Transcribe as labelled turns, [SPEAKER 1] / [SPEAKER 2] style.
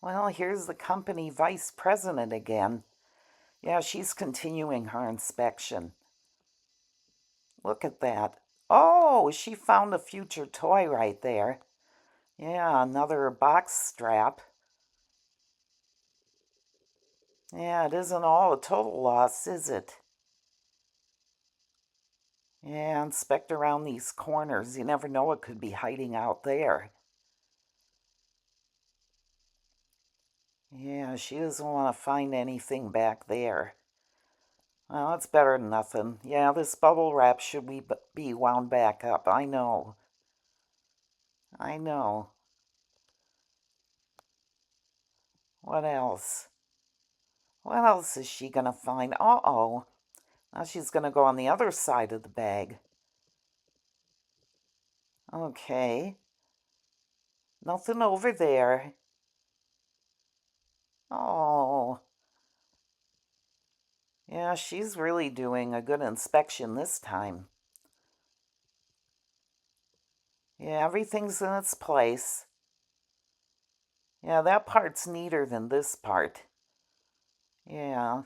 [SPEAKER 1] Well, here's the company vice president again. Yeah, she's continuing her inspection. Look at that. Oh, she found a future toy right there. Yeah, another box strap. Yeah, it isn't all a total loss, is it? Yeah, inspect around these corners. You never know what could be hiding out there. Yeah, she doesn't want to find anything back there. Well, it's better than nothing. Yeah, this bubble wrap should be wound back up. I know. I know. What else? What else is she gonna find? Uh-oh. Now she's gonna go on the other side of the bag. Okay. Nothing over there. Oh. Yeah, she's really doing a good inspection this time. Yeah, everything's in its place. Yeah, that part's neater than this part. Yeah.